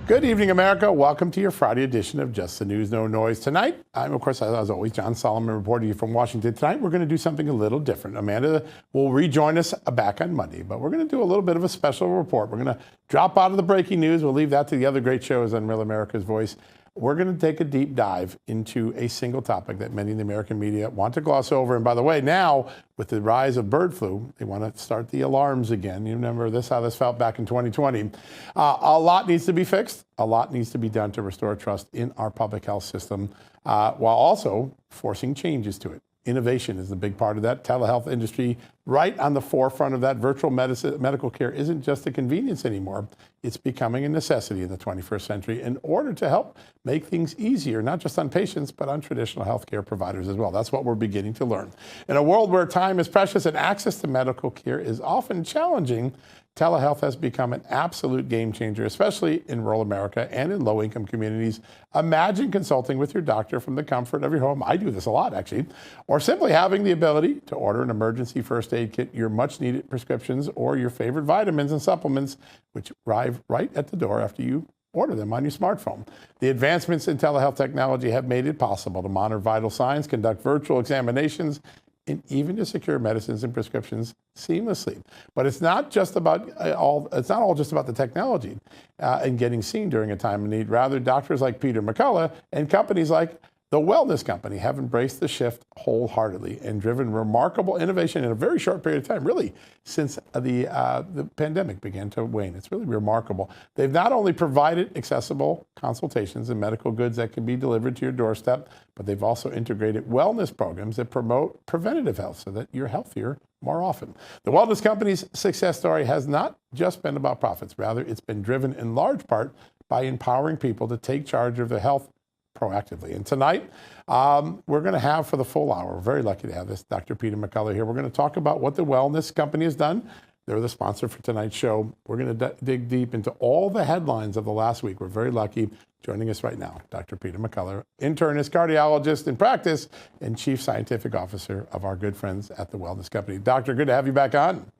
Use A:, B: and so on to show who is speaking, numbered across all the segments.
A: Good evening, America. Welcome to your Friday edition of Just the News, No Noise. Tonight, I'm, of course, as always, John Solomon reporting to you from Washington. Tonight, we're going to do something a little different. Amanda will rejoin us back on Monday, but we're going to do a little bit of a special report. We're going to drop out of the breaking news. We'll leave that to the other great shows on Real America's Voice. We're going to take a deep dive into a single topic that many in the American media want to gloss over. And by the way, now, with the rise of bird flu, they want to start the alarms again. You remember this, how this felt back in 2020. A lot needs to be fixed. A lot needs to be done to restore trust in our public health system, while also forcing changes to it. Innovation is the big part of that. Telehealth industry right on the forefront of that. Virtual medical care isn't just a convenience anymore. It's becoming a necessity in the 21st century in order to help make things easier, not just on patients, but on traditional healthcare providers as well. That's what we're beginning to learn. In a world where time is precious and access to medical care is often challenging, telehealth has become an absolute game changer, especially in rural America and in low-income communities. Imagine consulting with your doctor from the comfort of your home. I do this a lot, actually. Or simply having the ability to order an emergency first aid kit, your much-needed prescriptions, or your favorite vitamins and supplements, which arrive right at the door after you order them on your smartphone. The advancements in telehealth technology have made it possible to monitor vital signs, conduct virtual examinations, and even to secure medicines and prescriptions seamlessly. But it's not just about it's not all just about the technology and getting seen during a time of need. Rather, doctors like Peter McCullough and companies like the Wellness Company have embraced the shift wholeheartedly and driven remarkable innovation in a very short period of time, really, since the pandemic began to wane. It's really remarkable. They've not only provided accessible consultations and medical goods that can be delivered to your doorstep, but they've also integrated wellness programs that promote preventative health so that you're healthier more often. The Wellness Company's success story has not just been about profits. Rather, it's been driven in large part by empowering people to take charge of their health proactively. And tonight, we're going to have for the full hour, we're very lucky to have this, Dr. Peter McCullough here. We're going to talk about what the Wellness Company has done. They're the sponsor for tonight's show. We're going to dig deep into all the headlines of the last week. We're very lucky. Joining us right now, Dr. Peter McCullough, internist, cardiologist in practice, and chief scientific officer of our good friends at the Wellness Company. Doctor, good to have you back on.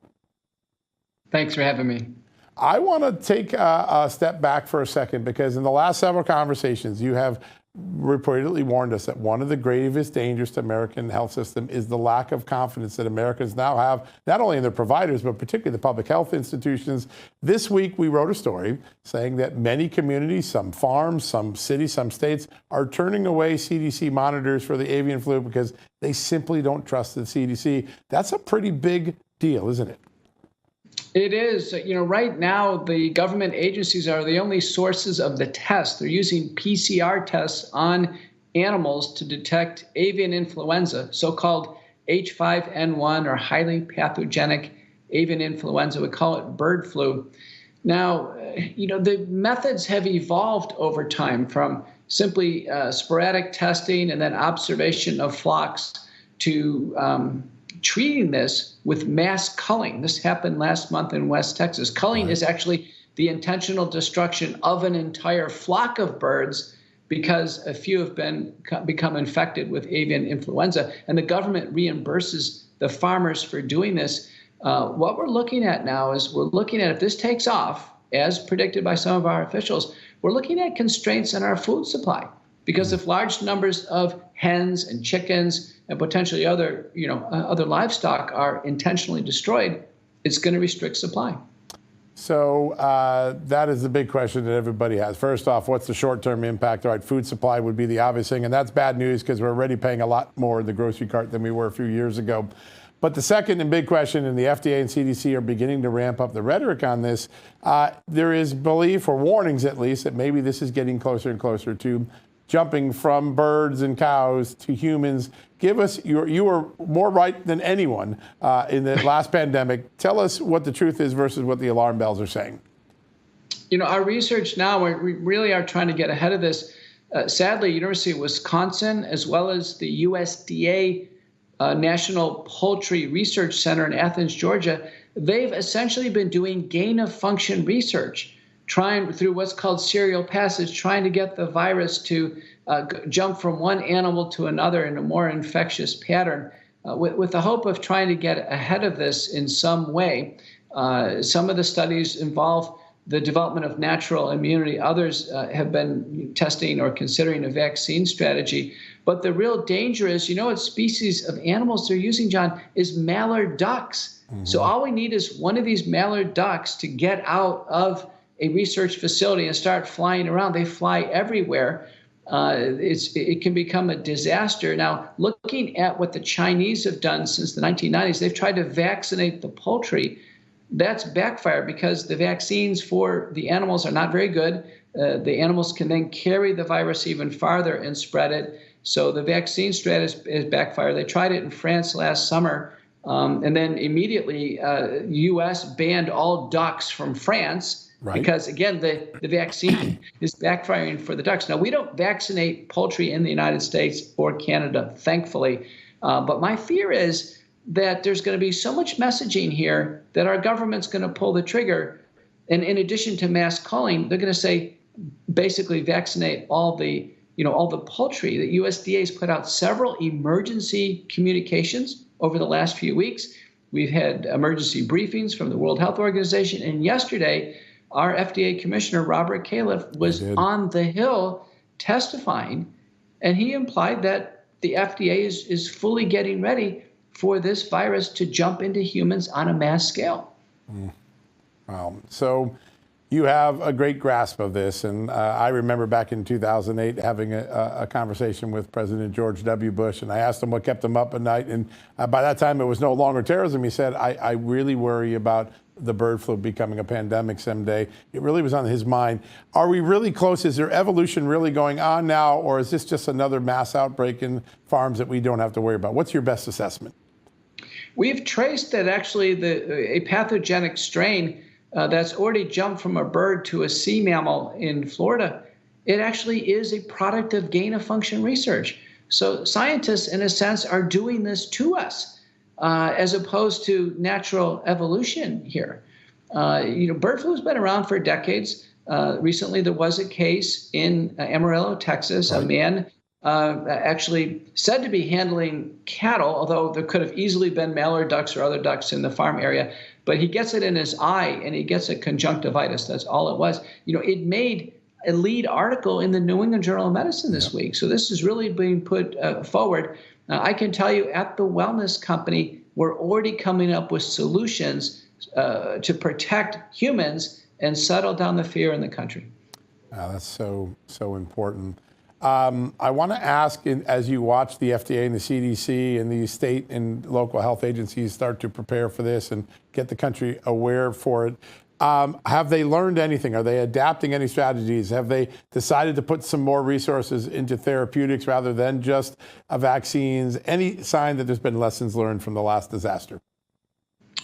B: Thanks for having me.
A: I want to take a step back for a second because in the last several conversations, you have repeatedly warned us that one of the gravest dangers to American health system is the lack of confidence that Americans now have, not only in their providers, but particularly the public health institutions. This week, we wrote a story saying that many communities, some farms, some cities, some states are turning away CDC monitors for the avian flu because they simply don't trust the CDC. That's a pretty big deal, isn't it?
B: It is. Right now, the government agencies are the only sources of the test. They're using PCR tests on animals to detect avian influenza, so-called H5N1 or highly pathogenic avian influenza. We call it bird flu. Now, the methods have evolved over time from simply sporadic testing and then observation of flocks to treating this with mass culling. This happened last month in West Texas. Culling is actually the intentional destruction of an entire flock of birds because a few have become infected with avian influenza, and the government reimburses the farmers for doing this. What we're looking at now is we're looking at, if this takes off, as predicted by some of our officials, we're looking at constraints on our food supply. Because if large numbers of hens and chickens and potentially other livestock are intentionally destroyed, it's going to restrict supply.
A: So that is the big question that everybody has. First off, what's the short-term impact? All right, food supply would be the obvious thing, and that's bad news because we're already paying a lot more in the grocery cart than we were a few years ago. But the second and big question, and the FDA and CDC are beginning to ramp up the rhetoric on this, there is belief, or warnings at least, that maybe this is getting closer and closer to jumping from birds and cows to humans. Give us, you were more right than anyone in the last pandemic. Tell us what the truth is versus what the alarm bells are saying.
B: Our research now, we really are trying to get ahead of this. Sadly, University of Wisconsin, as well as the USDA National Poultry Research Center in Athens, Georgia, they've essentially been doing gain-of-function research, trying through what's called serial passage, trying to get the virus to jump from one animal to another in a more infectious pattern, with the hope of trying to get ahead of this in some way. Some of the studies involve the development of natural immunity. Others have been testing or considering a vaccine strategy. But the real danger is, what species of animals they're using, John, is mallard ducks. So all we need is one of these mallard ducks to get out of a research facility and start flying around. They fly everywhere. It can become a disaster. Now, looking at what the Chinese have done since the 1990s, they've tried to vaccinate the poultry. That's backfired because the vaccines for the animals are not very good. The animals can then carry the virus even farther and spread it. So the vaccine strategy is backfired. They tried it in France last summer, and then immediately U.S. banned all ducks from France. Right. Because, again, the vaccine is backfiring for the ducks. Now, we don't vaccinate poultry in the United States or Canada, thankfully. But my fear is that there's going to be so much messaging here that our government's going to pull the trigger. And in addition to mass culling, they're going to say, basically vaccinate all the poultry. The USDA has put out several emergency communications over the last few weeks. We've had emergency briefings from the World Health Organization. And yesterday, our FDA Commissioner, Robert Califf, was on the Hill testifying, and he implied that the FDA is fully getting ready for this virus to jump into humans on a mass scale.
A: Wow. So you have a great grasp of this, and I remember back in 2008 having a conversation with President George W. Bush, and I asked him what kept him up at night, and by that time it was no longer terrorism. He said, I really worry about the bird flu becoming a pandemic someday. It really was on his mind. Are we really close? Is there evolution really going on now, or is this just another mass outbreak in farms that we don't have to worry about? What's your best assessment?
B: We've traced that actually a pathogenic strain that's already jumped from a bird to a sea mammal in Florida, it actually is a product of gain-of-function research. So scientists, in a sense, are doing this to us. As opposed to natural evolution here. Bird flu has been around for decades. Recently, there was a case in Amarillo, Texas. Right. A man actually said to be handling cattle, although there could have easily been mallard ducks or other ducks in the farm area. But he gets it in his eye, and he gets a conjunctivitis. That's all it was. It made a lead article in the New England Journal of Medicine this week. So this is really being put forward. I can tell you at the wellness company, we're already coming up with solutions to protect humans and settle down the fear in the country.
A: That's so important. I want to ask, as you watch the FDA and the CDC and the state and local health agencies start to prepare for this and get the country aware for it, have they learned anything? Are they adapting any strategies? Have they decided to put some more resources into therapeutics rather than just vaccines? Any sign that there's been lessons learned from the last disaster?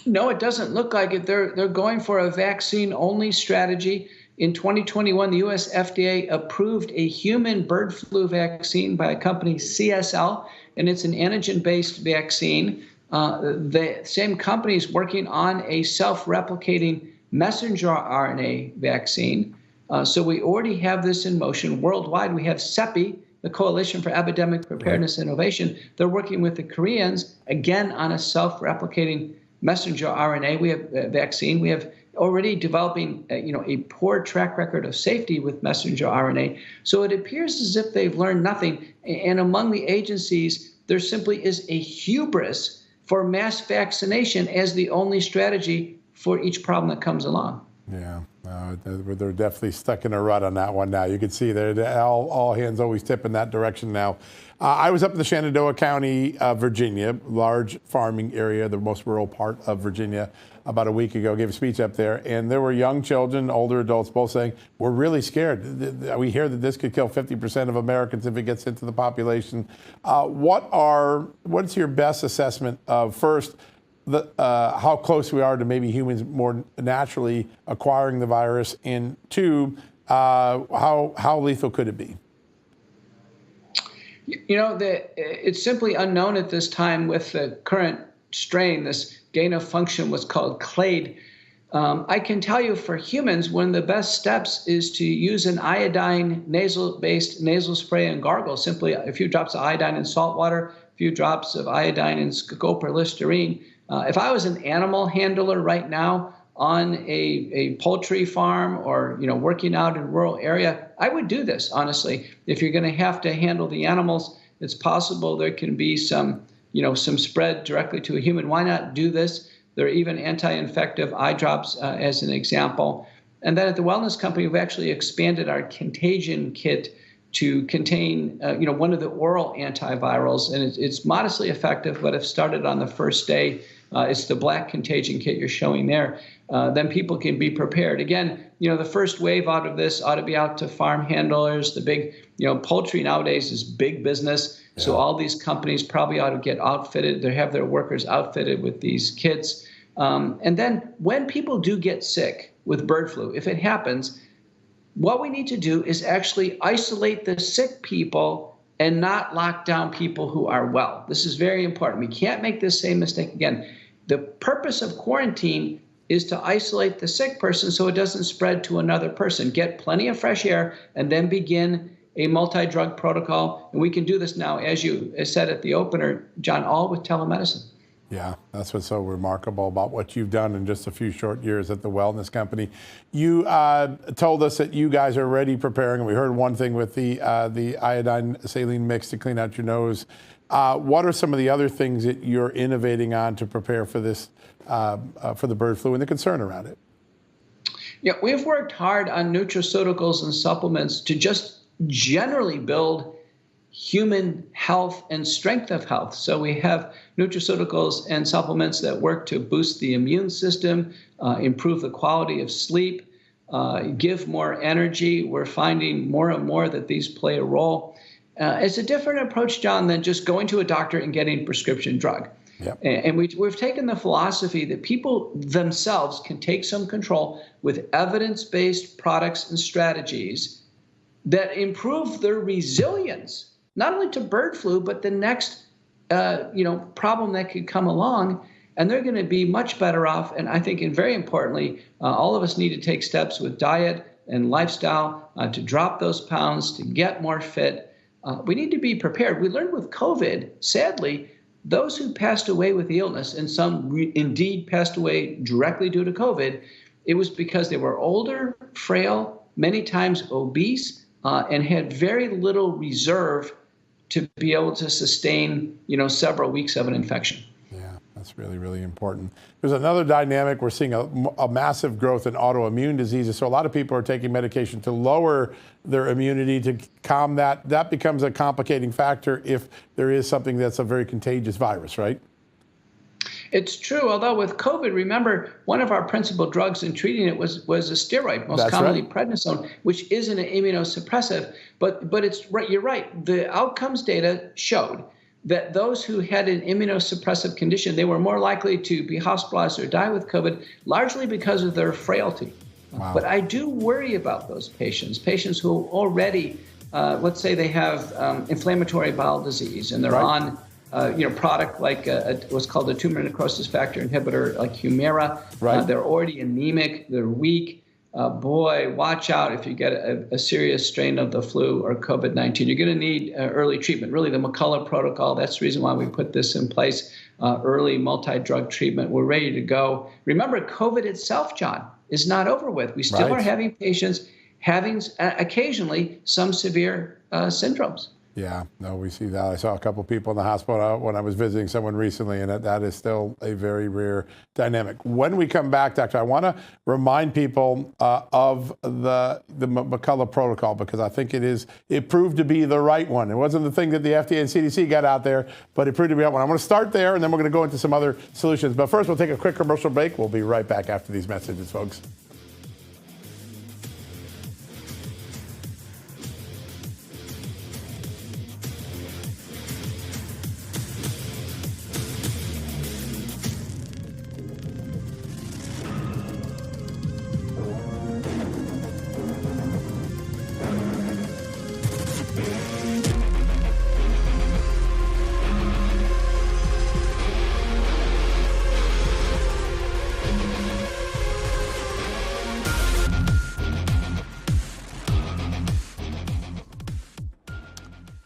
B: No, it doesn't look like it. They're going for a vaccine-only strategy. In 2021, the U.S. FDA approved a human bird flu vaccine by a company, CSL, and it's an antigen-based vaccine. The same company is working on a self-replicating messenger RNA vaccine. So we already have this in motion. Worldwide, we have CEPI, the Coalition for Epidemic Preparedness and Innovation. They're working with the Koreans, again, on a self-replicating messenger RNA. We have vaccine. We have already developing a poor track record of safety with messenger RNA. So it appears as if they've learned nothing. And among the agencies, there simply is a hubris for mass vaccination as the only strategy for each problem that comes along.
A: Yeah, they're definitely stuck in a rut on that one now. You can see they're all hands always tip in that direction now. I was up in the Shenandoah County, Virginia, large farming area, the most rural part of Virginia, about a week ago, gave a speech up there, and there were young children, older adults, both saying, we're really scared. We hear that this could kill 50% of Americans if it gets into the population. What's your best assessment of, first, how close we are to maybe humans more naturally acquiring the virus, and two, how lethal could it be?
B: It's simply unknown at this time with the current strain. This gain of function was called clade. I can tell you for humans, one of the best steps is to use an iodine nasal-based nasal spray and gargle. Simply a few drops of iodine in salt water, a few drops of iodine in scope or Listerine. If I was an animal handler right now, on a poultry farm or, working out in a rural area, I would do this, honestly. If you're going to have to handle the animals, it's possible there can be some spread directly to a human. Why not do this? There are even anti-infective eye drops as an example. And then at the wellness company, we've actually expanded our contagion kit to contain, one of the oral antivirals, and it's modestly effective, but if started on the first day, it's the black contagion kit you're showing there, then people can be prepared. Again, the first wave out of this ought to be out to farm handlers. The big, poultry nowadays is big business. Yeah. So all these companies probably ought to get outfitted. They have their workers outfitted with these kits. And then when people do get sick with bird flu, if it happens, what we need to do is actually isolate the sick people and not lock down people who are well. This is very important. We can't make this same mistake again. The purpose of quarantine is to isolate the sick person so it doesn't spread to another person. Get plenty of fresh air and then begin a multi-drug protocol. And we can do this now, as you said at the opener, John, all with telemedicine.
A: Yeah, that's what's so remarkable about what you've done in just a few short years at the wellness company. You told us that you guys are already preparing, and we heard one thing with the iodine saline mix to clean out your nose. What are some of the other things that you're innovating on to prepare for this, for the bird flu and the concern around it?
B: Yeah, we've worked hard on nutraceuticals and supplements to just generally build human health and strength of health. So we have nutraceuticals and supplements that work to boost the immune system, improve the quality of sleep, give more energy. We're finding more and more that these play a role. It's a different approach, John, than just going to a doctor and getting a prescription drug. Yep. And we've taken the philosophy that people themselves can take some control with evidence-based products and strategies that improve their resilience, not only to bird flu, but the next problem that could come along. And they're going to be much better off. And I think, and very importantly, all of us need to take steps with diet and lifestyle to drop those pounds, to get more fit. We need to be prepared. We learned with COVID, sadly, those who passed away with the illness, and some indeed passed away directly due to COVID, it was because they were older, frail, many times obese, and had very little reserve to be able to sustain, several weeks of an infection.
A: Yeah, that's really, really important. There's another dynamic. We're seeing a massive growth in autoimmune diseases. So a lot of people are taking medication to lower their immunity to calm that. That becomes a complicating factor if there is something that's a very contagious virus, right?
B: It's true, although with COVID, remember, one of our principal drugs in treating it was a steroid, most commonly prednisone, which is an immunosuppressive. But it's right. You're right. The outcomes data showed that those who had an immunosuppressive condition, they were more likely to be hospitalized or die with COVID, largely because of their frailty. Wow. But I do worry about those patients who already, let's say they have inflammatory bowel disease and they're on product like what's called a tumor necrosis factor inhibitor, like Humira. Right. They're already anemic. They're weak. Boy, watch out if you get a serious strain of the flu or COVID-19. You're going to need early treatment. Really, the McCullough protocol, that's the reason why we put this in place, early multi-drug treatment. We're ready to go. Remember, COVID itself, John, is not over with. We still are having patients having occasionally some severe syndromes.
A: Yeah, no, we see that. I saw a couple people in the hospital when I was visiting someone recently, and that is still a very rare dynamic. When we come back, Doctor, I want to remind people of the McCullough protocol, because I think it proved to be the right one. It wasn't the thing that the FDA and CDC got out there, but it proved to be that one. I'm going to start there, and then we're going to go into some other solutions. But first, we'll take a quick commercial break. We'll be right back after these messages, folks.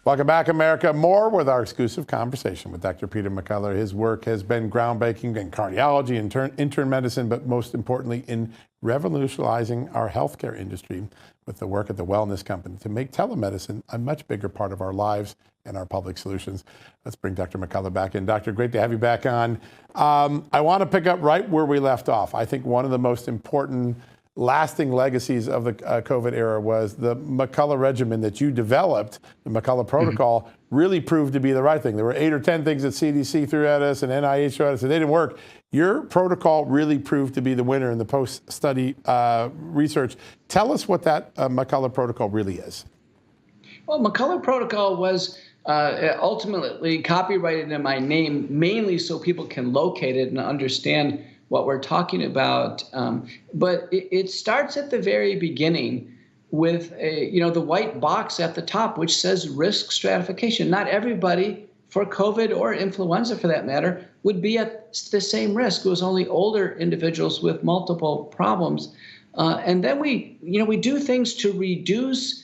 A: Welcome back, America. More with our exclusive conversation with Dr. Peter McCullough. His work has been groundbreaking in cardiology, intern medicine, but most importantly in revolutionizing our healthcare industry with the work at the Wellness Company to make telemedicine a much bigger part of our lives and our public solutions. Let's bring Dr. McCullough back in. Doctor, great to have you back on. I want to pick up right where we left off. I think one of the most important lasting legacies of the COVID era was the McCullough regimen that you developed. The McCullough protocol really proved to be the right thing. There were 8 or 10 things that CDC threw at us and NIH threw at us, and they didn't work. Your protocol really proved to be the winner in the post-study research. Tell us what that McCullough protocol really is.
B: Well, McCullough protocol was ultimately copyrighted in my name, mainly so people can locate it and understand what we're talking about. But it starts at the very beginning with the white box at the top, which says risk stratification. Not everybody, for COVID or influenza for that matter, would be at the same risk. It was only older individuals with multiple problems. And then we do things to reduce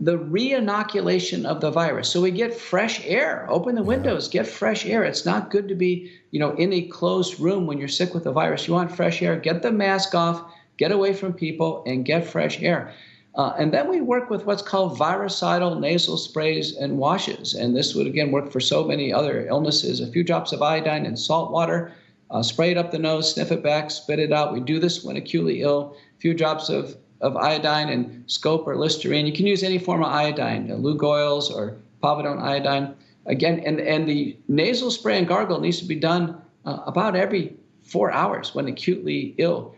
B: the re-inoculation of the virus. So we get fresh air. Open the windows, get fresh air. It's not good to be, in a closed room when you're sick with the virus. You want fresh air. Get the mask off, get away from people, and get fresh air. And then we work with what's called virucidal nasal sprays and washes. And this would, again, work for so many other illnesses. A few drops of iodine in salt water, spray it up the nose, sniff it back, spit it out. We do this when acutely ill. A few drops of iodine and scope or Listerine. You can use any form of iodine, Lug-Oils or povidone iodine. Again, and the nasal spray and gargle needs to be done about every 4 hours when acutely ill.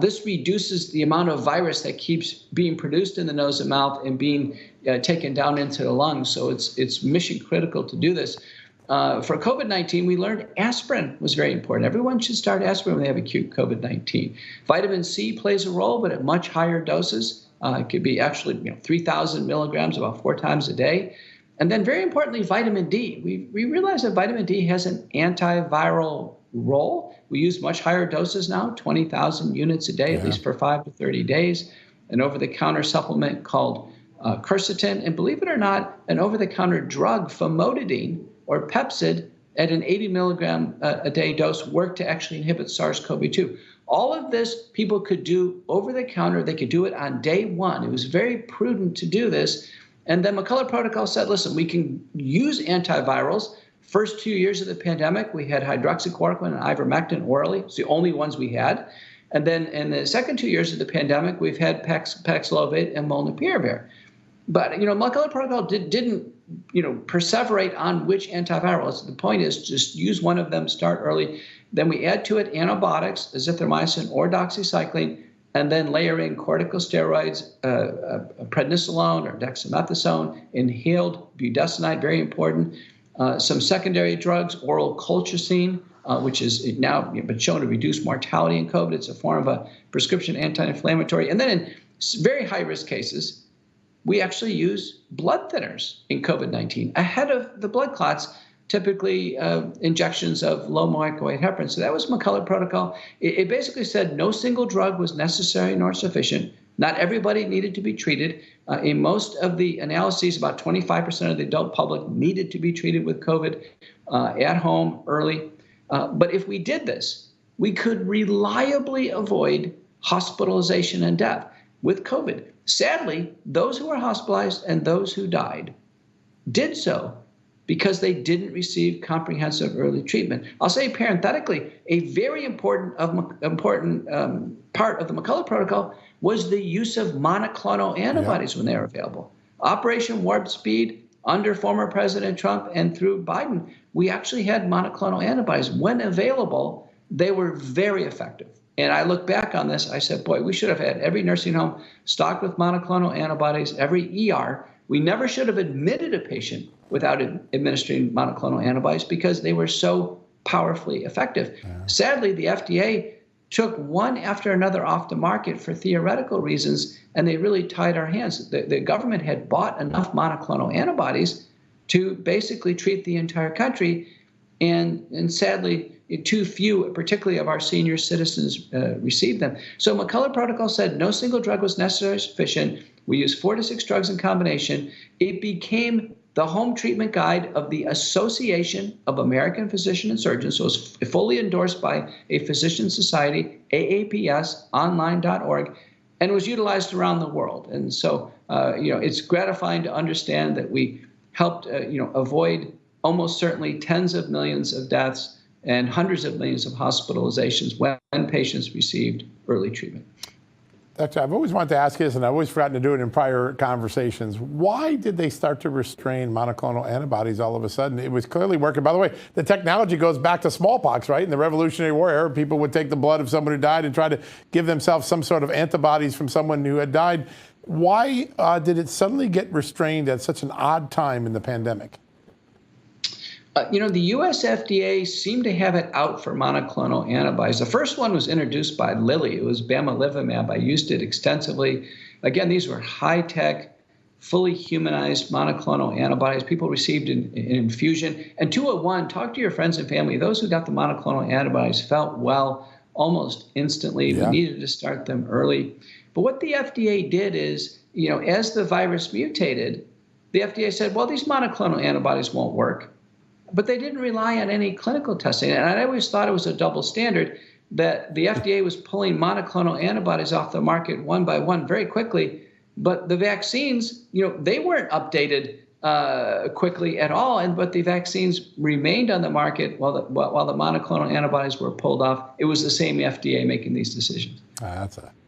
B: This reduces the amount of virus that keeps being produced in the nose and mouth and being taken down into the lungs. So it's mission critical to do this. For COVID-19, we learned aspirin was very important. Everyone should start aspirin when they have acute COVID-19. Vitamin C plays a role, but at much higher doses. It could be actually 3,000 milligrams about 4 times a day. And then very importantly, vitamin D. We realize that vitamin D has an antiviral role. We use much higher doses now, 20,000 units a day, at least for 5 to 30 days. An over-the-counter supplement called quercetin. And believe it or not, an over-the-counter drug, famotidine, or Pepsid at an 80 milligram a day dose work to actually inhibit SARS-CoV-2. All of this people could do over the counter. They could do it on day one. It was very prudent to do this. And then McCullough protocol said, listen, we can use antivirals. First 2 years of the pandemic, we had hydroxychloroquine and ivermectin orally. It's the only ones we had. And then in the second 2 years of the pandemic, we've had Paxlovid and molnupiravir. But, McCullough protocol didn't perseverate on which antivirals. The point is just use one of them, start early. Then we add to it antibiotics, azithromycin or doxycycline, and then layer in corticosteroids, prednisolone or dexamethasone, inhaled budesonide, very important. Some secondary drugs, oral colchicine, which is now been shown to reduce mortality in COVID. It's a form of a prescription anti-inflammatory. And then in very high-risk cases, we actually use blood thinners in COVID-19 ahead of the blood clots, typically injections of low molecular weight heparin. So that was McCullough protocol. It basically said no single drug was necessary nor sufficient. Not everybody needed to be treated. In most of the analyses, about 25% of the adult public needed to be treated with COVID at home early. But if we did this, we could reliably avoid hospitalization and death with COVID. Sadly, those who were hospitalized and those who died did so because they didn't receive comprehensive early treatment. I'll say parenthetically, a very important part of the McCullough protocol was the use of monoclonal antibodies when they were available. Operation Warp Speed, under former President Trump and through Biden, we actually had monoclonal antibodies. When available, they were very effective. And I look back on this, I said, boy, we should have had every nursing home stocked with monoclonal antibodies, every ER. We never should have admitted a patient without administering monoclonal antibodies because they were so powerfully effective. Yeah. Sadly, the FDA took one after another off the market for theoretical reasons, and they really tied our hands. The government had bought enough monoclonal antibodies to basically treat the entire country, and sadly, too few, particularly of our senior citizens, received them. So McCullough protocol said no single drug was necessary or sufficient. We used 4 to 6 drugs in combination. It became the home treatment guide of the Association of American Physicians and Surgeons, so it's fully endorsed by a physician society, AAPS, online.org, and was utilized around the world. And so, it's gratifying to understand that we helped, avoid almost certainly tens of millions of deaths and hundreds of millions of hospitalizations when patients received early treatment.
A: I've always wanted to ask this, and I've always forgotten to do it in prior conversations. Why did they start to restrain monoclonal antibodies all of a sudden? It was clearly working. By the way, the technology goes back to smallpox, right? In the Revolutionary War era, people would take the blood of someone who died and try to give themselves some sort of antibodies from someone who had died. Why did it suddenly get restrained at such an odd time in the pandemic?
B: The U.S. FDA seemed to have it out for monoclonal antibodies. The first one was introduced by Lilly. It was bamlanivimab. I used it extensively. Again, these were high-tech, fully humanized monoclonal antibodies. People received in infusion. And 201, talk to your friends and family. Those who got the monoclonal antibodies felt well almost instantly.
A: Yeah.
B: We needed to start them early. But what the FDA did is, as the virus mutated, the FDA said, well, these monoclonal antibodies won't work. But they didn't rely on any clinical testing. And I always thought it was a double standard that the FDA was pulling monoclonal antibodies off the market one by one very quickly. But the vaccines, they weren't updated quickly at all. But the vaccines remained on the market while the monoclonal antibodies were pulled off. It was the same FDA making these decisions.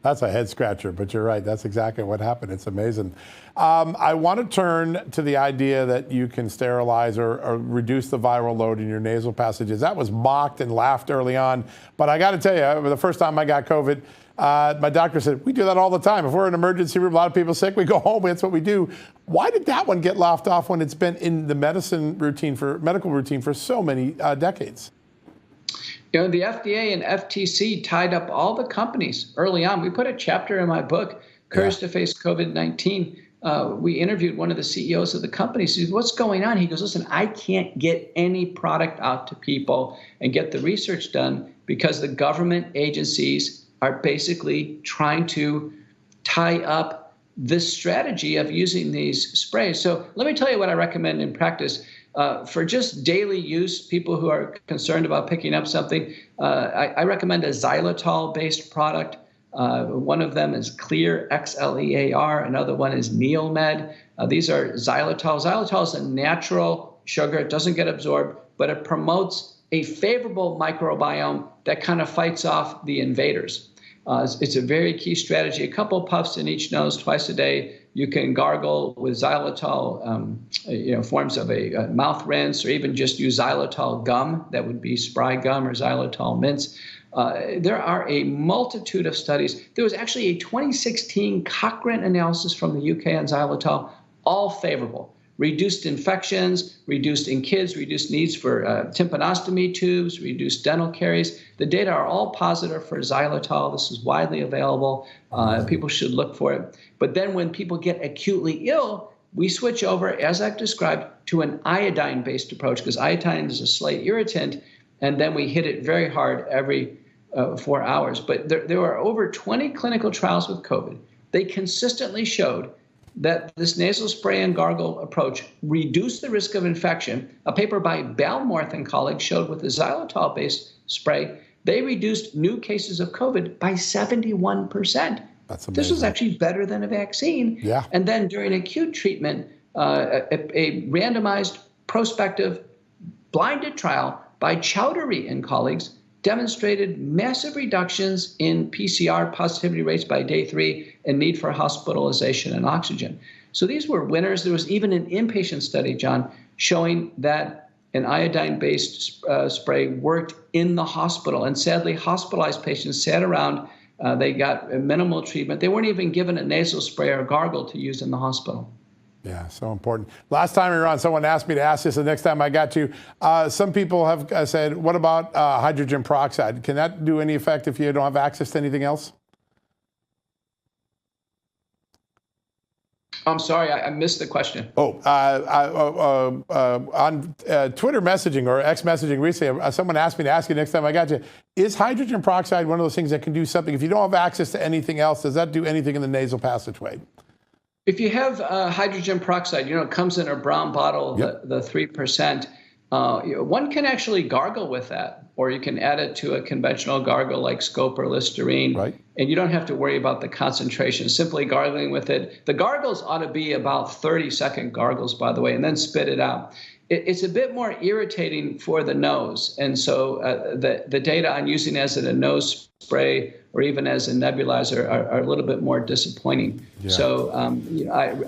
A: That's a head scratcher, but you're right. That's exactly what happened. It's amazing. I want to turn to the idea that you can sterilize or reduce the viral load in your nasal passages. That was mocked and laughed early on. But I got to tell you, the first time I got COVID, my doctor said, we do that all the time. If we're in an emergency room, a lot of people sick, we go home. That's what we do. Why did that one get laughed off when it's been in the medical routine for so many decades?
B: The FDA and FTC tied up all the companies early on. We put a chapter in my book, Courage to Face COVID-19. We interviewed one of the CEOs of the company. He said, what's going on? He goes, listen, I can't get any product out to people and get the research done because the government agencies are basically trying to tie up this strategy of using these sprays. So let me tell you what I recommend in practice. For just daily use, people who are concerned about picking up something, I recommend a xylitol-based product. One of them is Clear, XLEAR. Another one is Neomed. These are xylitol. Xylitol is a natural sugar. It doesn't get absorbed, but it promotes a favorable microbiome that kind of fights off the invaders. It's a very key strategy. A couple puffs in each nose twice a day. You can gargle with xylitol, forms of a mouth rinse, or even just use xylitol gum. That would be spry gum or xylitol mints. There are a multitude of studies. There was actually a 2016 Cochrane analysis from the UK on xylitol, all favorable. Reduced infections, reduced in kids, reduced needs for tympanostomy tubes, reduced dental caries. The data are all positive for xylitol. This is widely available. People should look for it. But then when people get acutely ill, we switch over, as I've described, to an iodine-based approach, because iodine is a slight irritant, and then we hit it very hard every 4 hours. But there are over 20 clinical trials with COVID. They consistently showed that this nasal spray and gargle approach reduced the risk of infection. A paper by Balmorth and colleagues showed with the xylitol-based spray, they reduced new cases of COVID by 71%.
A: That's amazing.
B: This was actually better than a vaccine.
A: Yeah.
B: And then during acute treatment, a randomized prospective blinded trial by Chowdhury and colleagues demonstrated massive reductions in PCR positivity rates by day 3 and need for hospitalization and oxygen. So these were winners. There was even an inpatient study, John, showing that an iodine-based spray worked in the hospital. And sadly, hospitalized patients sat around. They got minimal treatment. They weren't even given a nasal spray or gargle to use in the hospital.
A: Yeah, so important. Last time we were on, someone asked me to ask this the next time I got to. Some people have said, what about hydrogen peroxide? Can that do any effect if you don't have access to anything else?
B: I'm sorry, I missed the question.
A: On Twitter messaging or X messaging recently, someone asked me to ask you next time I got you, is hydrogen peroxide one of those things that can do something? If you don't have access to anything else, does that do anything in the nasal passageway?
B: If you have hydrogen peroxide, it comes in a brown bottle,
A: Yep.
B: the 3%. One can actually gargle with that, or you can add it to a conventional gargle like Scope or Listerine,
A: Right.
B: and you don't have to worry about the concentration. Simply gargling with it. The gargles ought to be about 30-second gargles, by the way, and then spit it out. It's a bit more irritating for the nose, and so the data on using it as a nose spray or even as a nebulizer are a little bit more disappointing.
A: Yeah.
B: So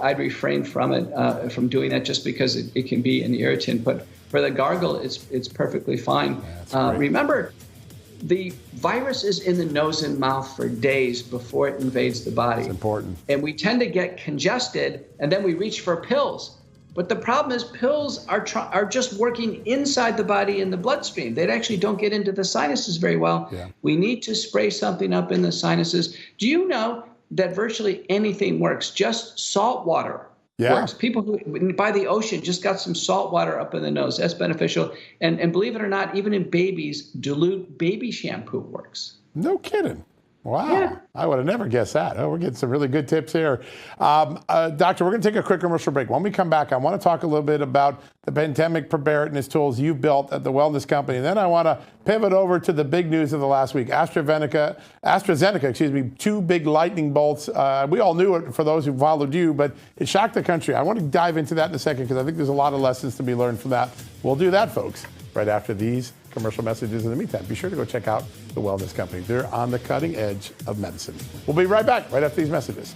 B: I'd refrain from it, from doing that, just because it can be an irritant. But for the gargle, it's perfectly fine. Remember, the virus is in the nose and mouth for days before it invades the body.
A: It's important.
B: And we tend to get congested, and then we reach for pills. But the problem is pills are just working inside the body in the bloodstream. They actually don't get into the sinuses very well.
A: Yeah.
B: We need to spray something up in the sinuses. Do you know that virtually anything works? Just salt water works. People who by the ocean just got some salt water up in the nose. That's beneficial. And believe it or not, even in babies, dilute baby shampoo works.
A: No kidding. Wow.
B: Yeah.
A: I would have never guessed that. Oh, we're getting some really good tips here. Doctor, we're going to take a quick commercial break. When we come back, I want to talk a little bit about the pandemic preparedness tools you've built at the Wellness Company. And then I want to pivot over to the big news of the last week. AstraZeneca, 2 big lightning bolts. We all knew it for those who followed you, but it shocked the country. I want to dive into that in a second because I think there's a lot of lessons to be learned from that. We'll do that, folks, right after these commercial messages. In the meantime, be sure to go check out the Wellness Company. They're on the cutting edge of medicine. We'll be right back right after these messages.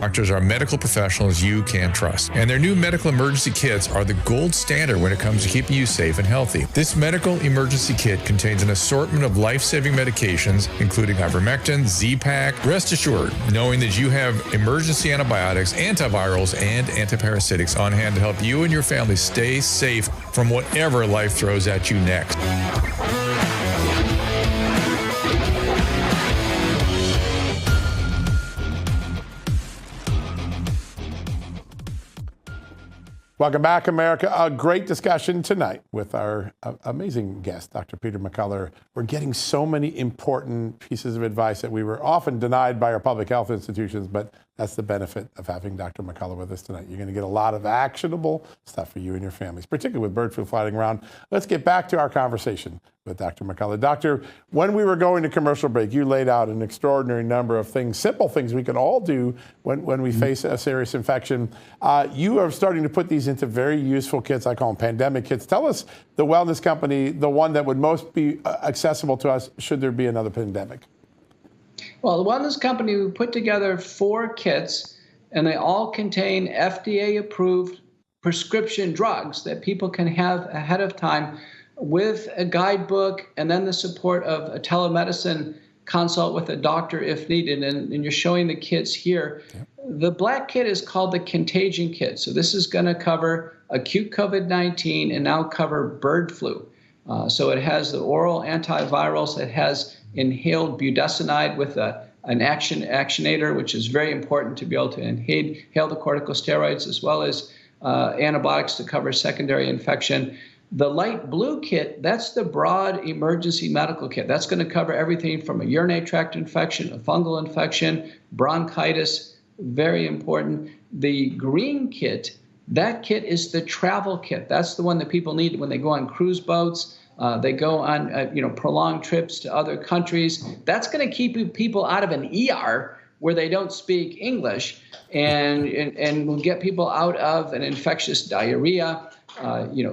C: Doctors are medical professionals you can trust, and their new medical emergency kits are the gold standard when it comes to keeping you safe and healthy. This medical emergency kit contains an assortment of life-saving medications, including ivermectin, Z-Pak. Rest assured, knowing that you have emergency antibiotics, antivirals, and antiparasitics on hand to help you and your family stay safe from whatever life throws at you next.
A: Welcome back, America. A great discussion tonight with our amazing guest, Dr. Peter McCullough. We're getting so many important pieces of advice that we were often denied by our public health institutions, but that's the benefit of having Dr. McCullough with us tonight. You're going to get a lot of actionable stuff for you and your families, particularly with bird flu flying around. Let's get back to our conversation with Dr. McCullough. Doctor, when we were going to commercial break, you laid out an extraordinary number of things, simple things we can all do when we face a serious infection. You are starting to put these into very useful kits. I call them pandemic kits. Tell us the Wellness Company, the one that would most be accessible to us should there be another pandemic.
B: Well, the Wellness Company, we put together 4 kits, and they all contain FDA-approved prescription drugs that people can have ahead of time with a guidebook and then the support of a telemedicine consult with a doctor if needed. And you're showing the kits here. Yep. The black kit is called the Contagion Kit. So this is going to cover acute COVID-19 and now cover bird flu. So it has the oral antivirals. It has inhaled budesonide with an actionator, which is very important to be able to inhale the corticosteroids, as well as antibiotics to cover secondary infection. The light blue kit, that's the broad emergency medical kit. That's going to cover everything from a urinary tract infection, a fungal infection, bronchitis, very important. The green kit, that kit is the travel kit. That's the one that people need when they go on cruise boats. They go on prolonged trips to other countries. That's going to keep people out of an ER where they don't speak English, and will get people out of an infectious diarrhea,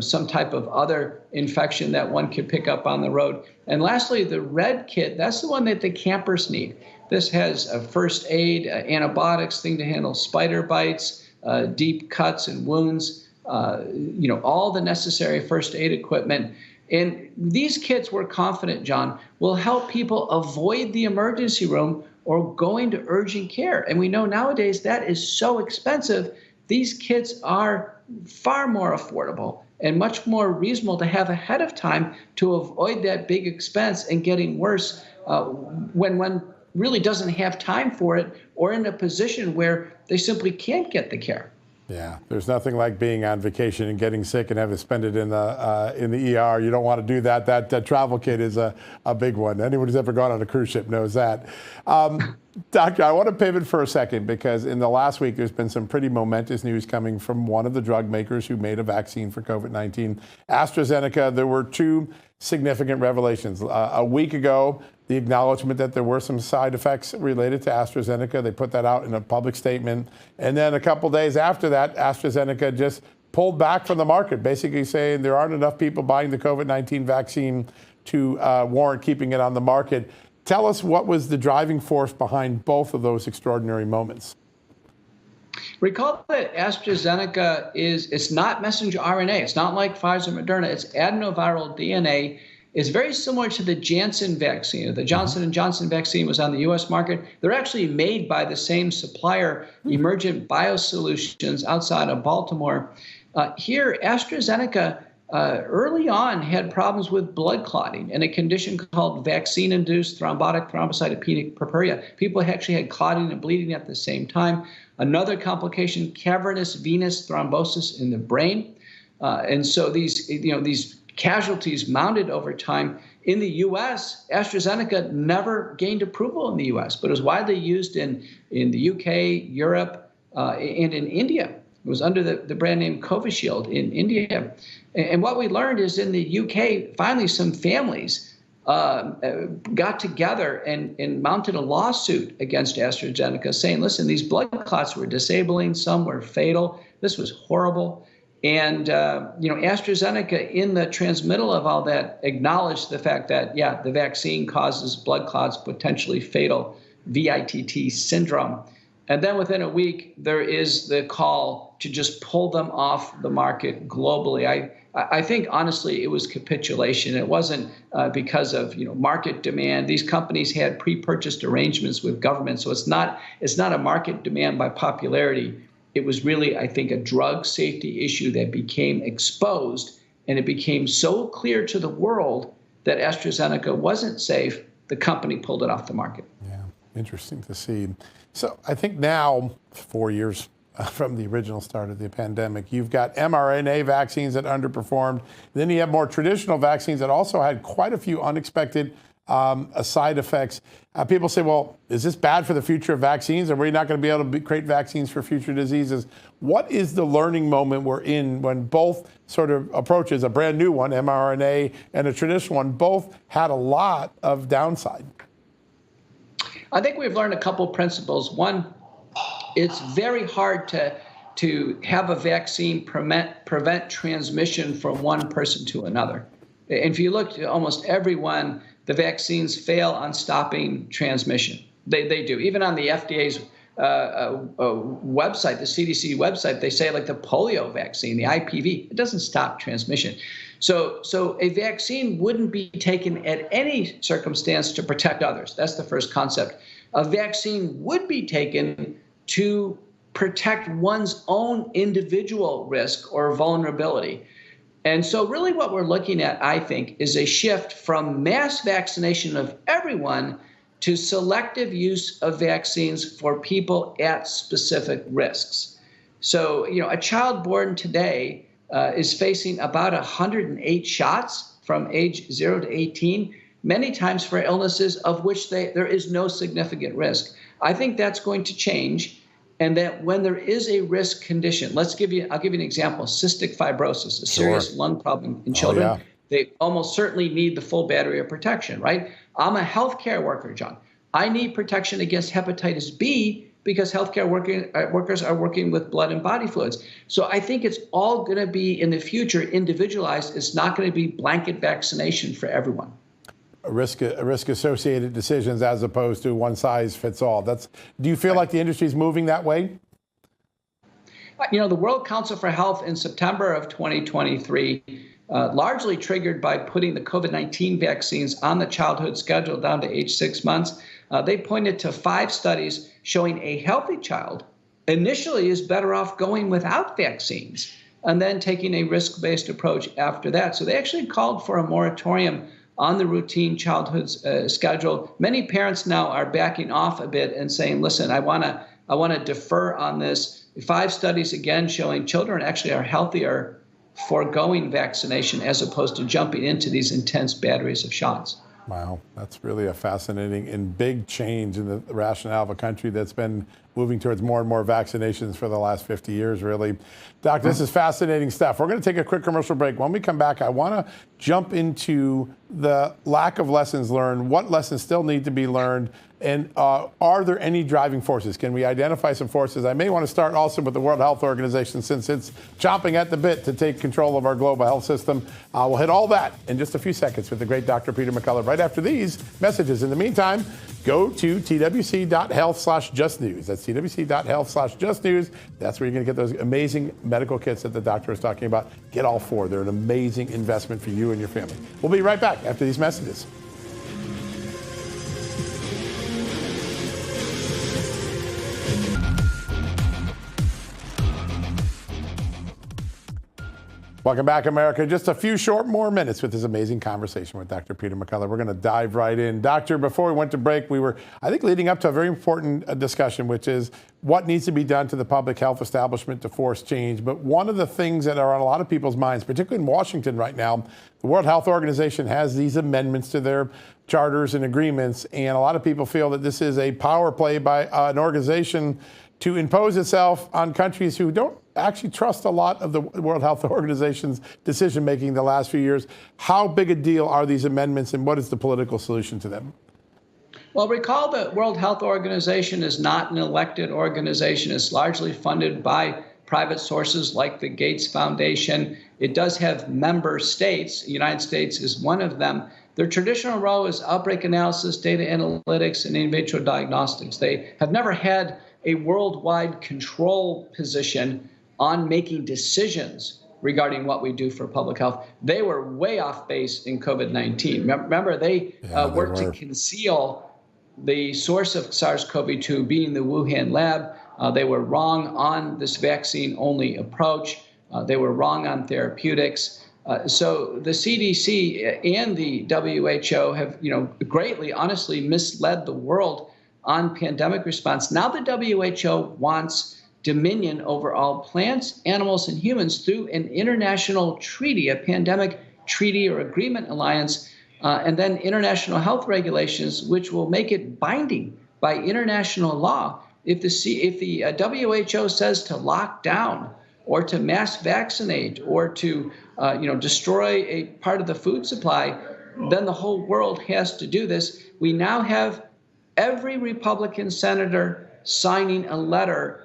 B: some type of other infection that one could pick up on the road. And lastly, the red kit, that's the one that the campers need. This has a first aid, antibiotics, thing to handle spider bites, deep cuts and wounds, all the necessary first aid equipment. And these kits, we're confident, John, will help people avoid the emergency room or going to urgent care. And we know nowadays that is so expensive. These kits are far more affordable and much more reasonable to have ahead of time to avoid that big expense and getting worse when one really doesn't have time for it or in a position where they simply can't get the care.
A: Yeah, there's nothing like being on vacation and getting sick and having to spend it in the ER. You don't want to do that. That travel kit is a big one. Anyone who's ever gone on a cruise ship knows that. Doctor, I want to pivot for a second because in the last week there's been some pretty momentous news coming from one of the drug makers who made a vaccine for COVID-19, AstraZeneca. There were two significant revelations. A week ago, the acknowledgement that there were some side effects related to AstraZeneca. They put that out in a public statement. And then a couple days after that, AstraZeneca just pulled back from the market, basically saying there aren't enough people buying the COVID-19 vaccine to warrant keeping it on the market. Tell us what was the driving force behind both of those extraordinary moments.
B: Recall that AstraZeneca it's not messenger RNA. It's not like Pfizer, Moderna. It's adenoviral DNA. It's very similar to the Janssen vaccine. The Johnson & Johnson vaccine was on the U.S. market. They're actually made by the same supplier, Emergent Biosolutions, outside of Baltimore. Here, AstraZeneca early on had problems with blood clotting and a condition called vaccine-induced thrombotic thrombocytopenic purpura. People actually had clotting and bleeding at the same time. Another complication, cavernous venous thrombosis in the brain. And so these casualties mounted over time. In the U.S., AstraZeneca never gained approval in the U.S., but it was widely used in the U.K., Europe, and in India. It was under the brand name Covishield in India. And what we learned is in the U.K., finally some families got together and mounted a lawsuit against AstraZeneca saying, listen, these blood clots were disabling, some were fatal. This was horrible. And, AstraZeneca, in the transmittal of all that, acknowledged the fact that, yeah, the vaccine causes blood clots, potentially fatal VITT syndrome. And then within a week, there is the call to just pull them off the market globally. I think, honestly, it was capitulation. It wasn't because of market demand. These companies had pre-purchased arrangements with government, so it's not a market demand by popularity. It was really, I think, a drug safety issue that became exposed, and it became so clear to the world that AstraZeneca wasn't safe, the company pulled it off the market.
A: Yeah, interesting to see. So I think now, 4 years from the original start of the pandemic, you've got mRNA vaccines that underperformed. Then you have more traditional vaccines that also had quite a few unexpected side effects. People say, well, is this bad for the future of vaccines? Are we not going to be able to create vaccines for future diseases? What is the learning moment we're in when both sort of approaches, a brand new one, mRNA, and a traditional one, both had a lot of downside?
B: I think we've learned a couple principles. One, it's very hard to have a vaccine prevent transmission from one person to another. And if you look at almost everyone, the vaccines fail on stopping transmission. They do. Even on the FDA's website, the CDC website, they say like the polio vaccine, the IPV, it doesn't stop transmission. So a vaccine wouldn't be taken at any circumstance to protect others. That's the first concept. A vaccine would be taken to protect one's own individual risk or vulnerability. And so really what we're looking at, I think, is a shift from mass vaccination of everyone to selective use of vaccines for people at specific risks. So, a child born today is facing about 108 shots from age 0 to 18, many times for illnesses of which there is no significant risk. I think that's going to change. And that when there is a risk condition, I'll give you an example, cystic fibrosis, a serious lung problem in children. Oh, yeah. They almost certainly need the full battery of protection, right? I'm a healthcare worker, John. I need protection against hepatitis B because healthcare workers are working with blood and body fluids. So I think it's all going to be in the future individualized. It's not going to be blanket vaccination for everyone.
A: Risk-associated decisions as opposed to one size fits all. Do you feel like the industry is moving that way?
B: The World Council for Health in September of 2023, largely triggered by putting the COVID-19 vaccines on the childhood schedule down to age 6 months, they pointed to 5 studies showing a healthy child initially is better off going without vaccines and then taking a risk-based approach after that. So they actually called for a moratorium on the routine childhood schedule. Many parents now are backing off a bit and saying, listen, I want to I want to defer on this. 5 studies, again, showing children actually are healthier foregoing vaccination as opposed to jumping into these intense batteries of shots.
A: Wow, that's really a fascinating and big change in the rationale of a country that's been moving towards more and more vaccinations for the last 50 years, really. Doc, this is fascinating stuff. We're going to take a quick commercial break. When we come back, I want to jump into the lack of lessons learned, what lessons still need to be learned, and are there any driving forces? Can we identify some forces? I may want to start also with the World Health Organization, since it's chomping at the bit to take control of our global health system. We'll hit all that in just a few seconds with the great Dr. Peter McCullough right after these messages. In the meantime, go to twc.health/justnews. That's twc.health/justnews. That's where you're going to get those amazing medical kits that the doctor was talking about. Get all 4. They're an amazing investment for you and your family. We'll be right back after these messages. Welcome back, America. Just a few short more minutes with this amazing conversation with Dr. Peter McCullough. We're going to dive right in. Doctor, before we went to break, we were, I think, leading up to a very important discussion, which is what needs to be done to the public health establishment to force change. But one of the things that are on a lot of people's minds, particularly in Washington right now, the World Health Organization has these amendments to their charters and agreements, and a lot of people feel that this is a power play by an organization to impose itself on countries who don't actually trust a lot of the World Health Organization's decision-making the last few years. How big a deal are these amendments, and what is the political solution to them?
B: Well, recall the World Health Organization is not an elected organization. It's largely funded by private sources like the Gates Foundation. It does have member states. The United States is one of them. Their traditional role is outbreak analysis, data analytics, and in vitro diagnostics. They have never had a worldwide control position on making decisions regarding what we do for public health. They were way off base in COVID-19. Remember, they worked to conceal the source of SARS-CoV-2 being the Wuhan lab. They were wrong on this vaccine-only approach. They were wrong on therapeutics. So the CDC and the WHO have, greatly, honestly misled the world on pandemic response. Now the WHO wants dominion over all plants, animals, and humans through an international treaty, a pandemic treaty or agreement alliance, and then international health regulations, which will make it binding by international law. If the WHO says to lock down or to mass vaccinate or to destroy a part of the food supply, then the whole world has to do this. We now have every Republican senator signing a letter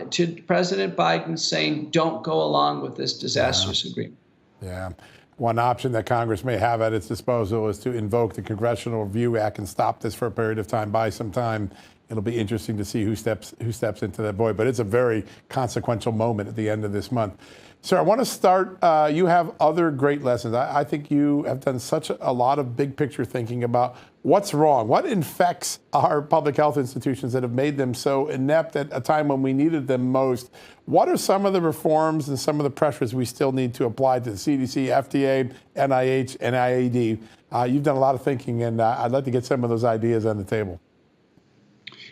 B: to President Biden saying, don't go along with this disastrous agreement.
A: Yeah. One option that Congress may have at its disposal is to invoke the Congressional Review Act and stop this for a period of time, buy some time. It'll be interesting to see who steps into that void. But it's a very consequential moment at the end of this month. Sir, I want to start. You have other great lessons. I think you have done such a lot of big picture thinking about what's wrong, what infects our public health institutions that have made them so inept at a time when we needed them most. What are some of the reforms and some of the pressures we still need to apply to the CDC, FDA, NIH, and IAD? You've done a lot of thinking, and I'd like to get some of those ideas on the table.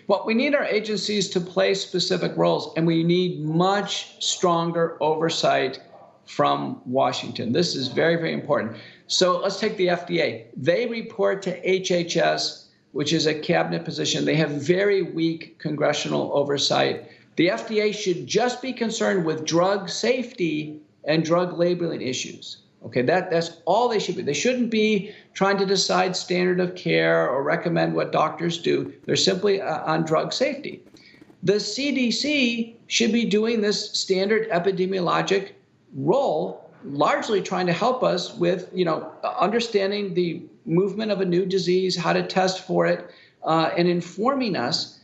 B: Well, we need our agencies to play specific roles, and we need much stronger oversight from Washington. This is very, very important. So let's take the FDA. They report to HHS, which is a cabinet position. They have very weak congressional oversight. The FDA should just be concerned with drug safety and drug labeling issues. Okay, that's all they should be. They shouldn't be trying to decide standard of care or recommend what doctors do. They're simply on drug safety. The CDC should be doing this standard epidemiologic role, largely trying to help us with, understanding the movement of a new disease, how to test for it, and informing us.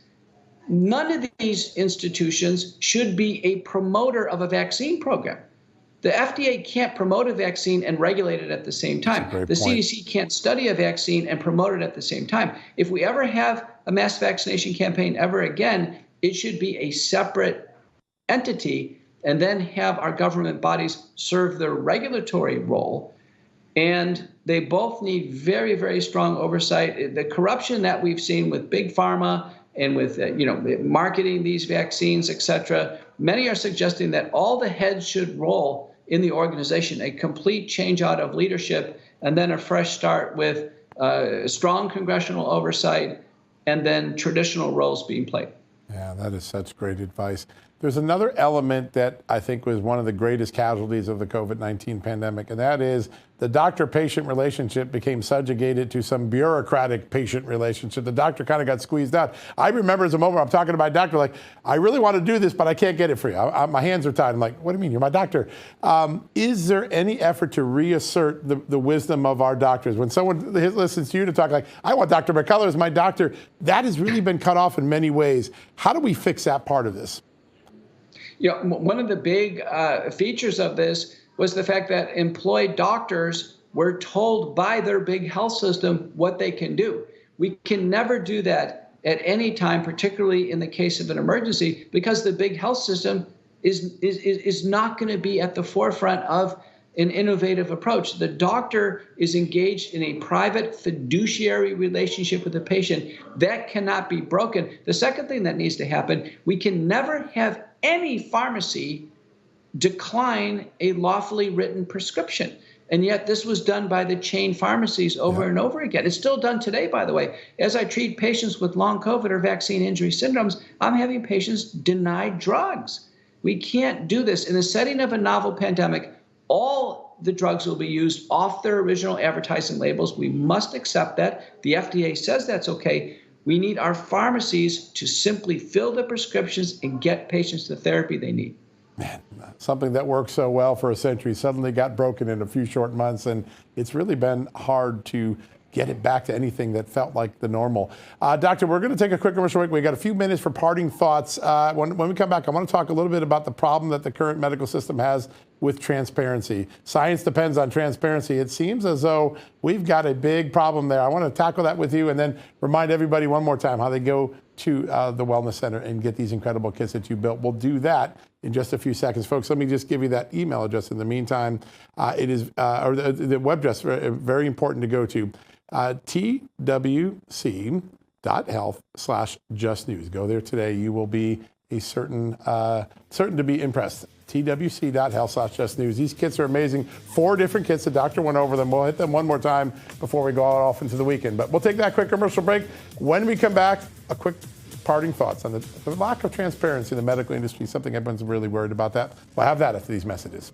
B: None of these institutions should be a promoter of a vaccine program. The FDA can't promote a vaccine and regulate it at the same time. The CDC can't study a vaccine and promote it at the same time. If we ever have a mass vaccination campaign ever again, it should be a separate entity and then have our government bodies serve their regulatory role. And they both need very, very strong oversight. The corruption that we've seen with Big Pharma and with marketing these vaccines, et cetera. Many are suggesting that all the heads should roll in the organization, a complete change out of leadership, and then a fresh start with strong congressional oversight and then traditional roles being played.
A: Yeah, that is such great advice. There's another element that I think was one of the greatest casualties of the COVID-19 pandemic, and that is the doctor-patient relationship became subjugated to some bureaucratic patient relationship. The doctor kind of got squeezed out. I remember as a moment I'm talking to my doctor, like, I really want to do this, but I can't get it for you. My hands are tied. I'm like, what do you mean? You're my doctor. Is there any effort to reassert the wisdom of our doctors? When someone listens to you to talk like, I want Dr. McCullough as my doctor, that has really been cut off in many ways. How do we fix that part of this?
B: One of the big features of this was the fact that employed doctors were told by their big health system what they can do. We can never do that at any time, particularly in the case of an emergency, because the big health system is not going to be at the forefront of an innovative approach. The doctor is engaged in a private fiduciary relationship with the patient. That cannot be broken. The second thing that needs to happen, we can never have any pharmacy decline a lawfully written prescription. And yet this was done by the chain pharmacies over and over again. It's still done today, by the way. As I treat patients with long COVID or vaccine injury syndromes, I'm having patients denied drugs. We can't do this. In the setting of a novel pandemic, all the drugs will be used off their original advertising labels. We must accept that. The FDA says that's okay. We need our pharmacies to simply fill the prescriptions and get patients the therapy they need.
A: Man, something that worked so well for a century suddenly got broken in a few short months, and it's really been hard to get it back to anything that felt like the normal. Doctor, we're going to take a quick commercial break. We got a few minutes for parting thoughts. When we come back, I want to talk a little bit about the problem that the current medical system has with transparency. Science depends on transparency. It seems as though we've got a big problem there. I want to tackle that with you and then remind everybody one more time how they go to the Wellness Center and get these incredible kits that you built. We'll do that in just a few seconds. Folks, let me just give you that email address in the meantime. It is, or the web address, very important to go to, twc.health/justnews. Go there today. You will be certain to be impressed. twc.health/justnews. These kits are amazing. 4 different kits. The doctor went over them. We'll hit them one more time before we go off into the weekend. But we'll take that quick commercial break. When we come back, a quick parting thoughts on the lack of transparency in the medical industry, something everyone's really worried about that. We'll have that after these messages.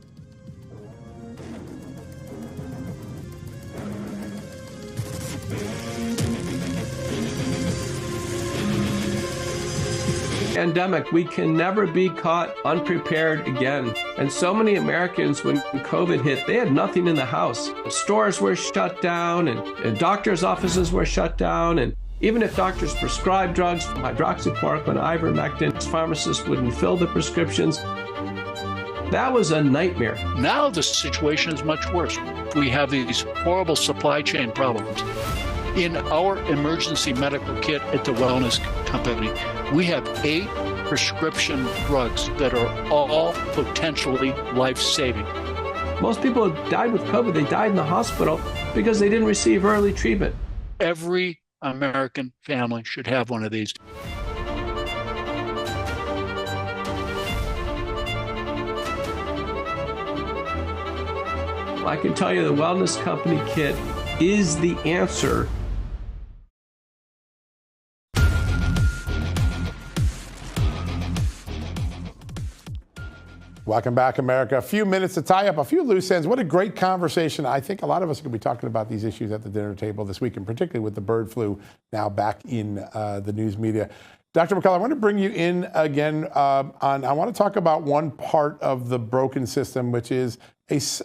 D: Pandemic, we can never be caught unprepared again. And so many Americans, when COVID hit, they had nothing in the house. Stores were shut down and doctors' offices were shut down. And even if doctors prescribed drugs, hydroxychloroquine, ivermectin, pharmacists wouldn't fill the prescriptions. That was a nightmare.
E: Now the situation is much worse. We have these horrible supply chain problems. In our emergency medical kit at the Wellness Company, we have 8 prescription drugs that are all potentially life-saving.
D: Most people who died with COVID, they died in the hospital because they didn't receive early treatment.
E: Every American family should have one of these.
D: I can tell you the Wellness Company kit is the answer.
A: Welcome back, America. A few minutes to tie up a few loose ends. What a great conversation. I think a lot of us are going to be talking about these issues at the dinner table this week, and particularly with the bird flu now back in the news media. Dr. McCullough, I want to bring you in again I want to talk about one part of the broken system, which is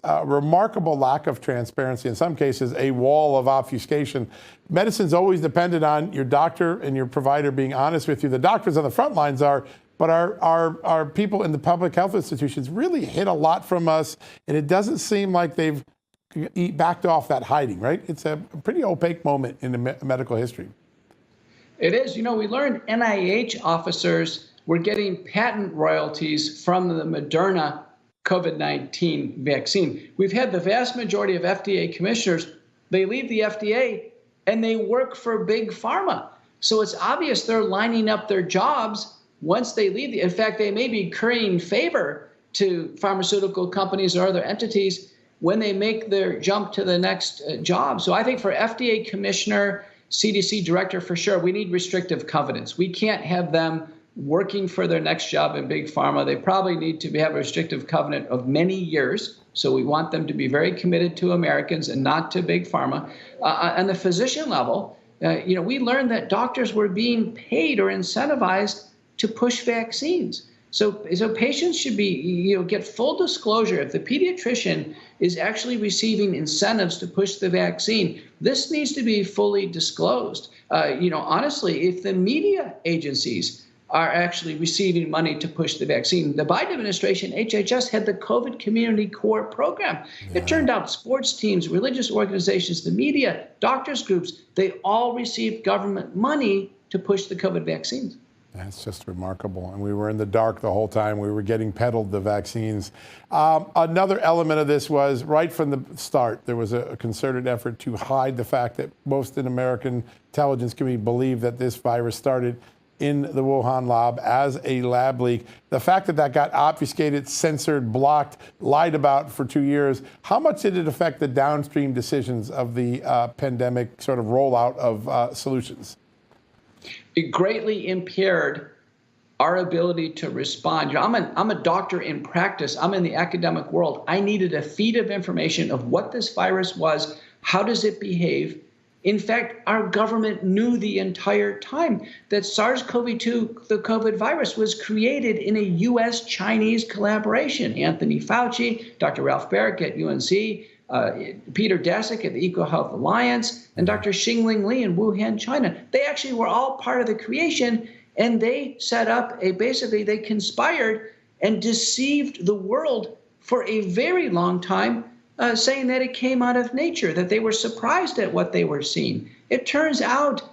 A: a remarkable lack of transparency, in some cases, a wall of obfuscation. Medicine's always depended on your doctor and your provider being honest with you. The doctors on the front lines are, but our people in the public health institutions really hid a lot from us, and it doesn't seem like they've backed off that hiding, right? It's a pretty opaque moment in the medical history.
B: It is. You know, we learned NIH officers were getting patent royalties from the Moderna COVID-19 vaccine. We've had the vast majority of FDA commissioners, they leave the FDA and they work for big pharma. So it's obvious they're lining up their jobs once they leave. In fact, they may be currying favor to pharmaceutical companies or other entities when they make their jump to the next job. So I think for FDA commissioner, CDC director, for sure, we need restrictive covenants. We can't have them working for their next job in big pharma. They probably need to have a restrictive covenant of many years. So we want them to be very committed to Americans and not to big pharma. On the physician level, we learned that doctors were being paid or incentivized to push vaccines. So patients should be, get full disclosure. If the pediatrician is actually receiving incentives to push the vaccine, this needs to be fully disclosed. Honestly, if the media agencies are actually receiving money to push the vaccine. The Biden administration, HHS, had the COVID Community Core program. It turned out sports teams, religious organizations, the media, doctors groups, they all received government money to push the COVID vaccines.
A: That's just remarkable. And we were in the dark the whole time. We were getting peddled the vaccines. Another element of this was right from the start, there was a concerted effort to hide the fact that most in American intelligence community believed that this virus started in the Wuhan lab as a lab leak. The fact that that got obfuscated, censored, blocked, lied about for 2 years, how much did it affect the downstream decisions of the pandemic sort of rollout of solutions?
B: It greatly impaired our ability to respond. I'm a doctor in practice. I'm in the academic world. I needed a feed of information of what this virus was, how does it behave. In fact, our government knew the entire time that SARS-CoV-2, the COVID virus, was created in a U.S.-Chinese collaboration. Anthony Fauci, Dr. Ralph Barrett at UNC, Peter Daszak at the EcoHealth Alliance, and Dr. Xingling Li in Wuhan, China. They actually were all part of the creation, and they set up they conspired and deceived the world for a very long time, saying that it came out of nature, that they were surprised at what they were seeing. It turns out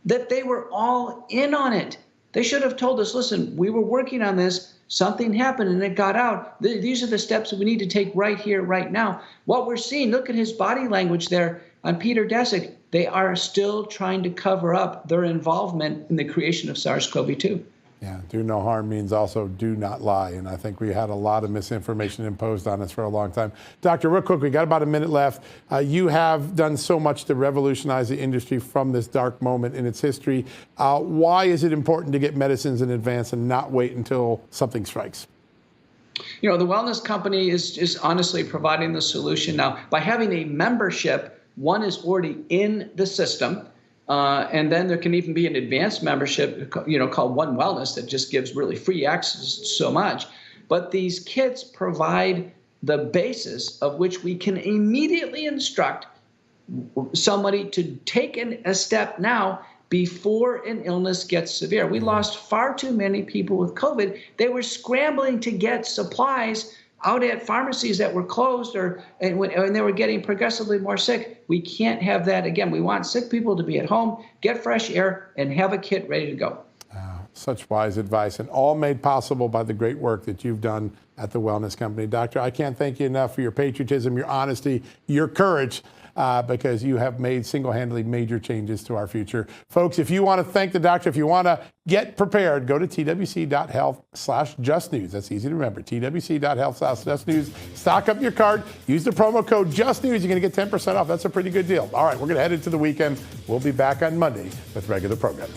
B: that they were all in on it. They should have told us, listen, we were working on this, something happened and it got out. These are the steps that we need to take right here, right now. What we're seeing, look at his body language there on Peter Daszak. They are still trying to cover up their involvement in the creation of SARS-CoV-2.
A: Yeah, do no harm means also do not lie. And I think we had a lot of misinformation imposed on us for a long time. Doctor, real quick, we got about a minute left. You have done so much to revolutionize the industry from this dark moment in its history. Why is it important to get medicines in advance and not wait until something strikes?
B: The wellness company is honestly providing the solution now. By having a membership, one is already in the system. And then there can even be an advanced membership, called One Wellness that just gives really free access to so much. But these kits provide the basis of which we can immediately instruct somebody to take a step now before an illness gets severe. We lost far too many people with COVID. They were scrambling to get supplies out at pharmacies that were closed and they were getting progressively more sick. We can't have that again. We want sick people to be at home, get fresh air, and have a kit ready to go.
A: Such wise advice, and all made possible by the great work that you've done at the Wellness Company. Doctor, I can't thank you enough for your patriotism, your honesty, your courage, because you have made single-handedly major changes to our future. Folks, if you want to thank the doctor, if you want to get prepared, go to twc.health/justnews. That's easy to remember, twc.health/justnews. Stock up your cart. Use the promo code JUSTNEWS. You're going to get 10% off. That's a pretty good deal. All right, we're going to head into the weekend. We'll be back on Monday with regular programming.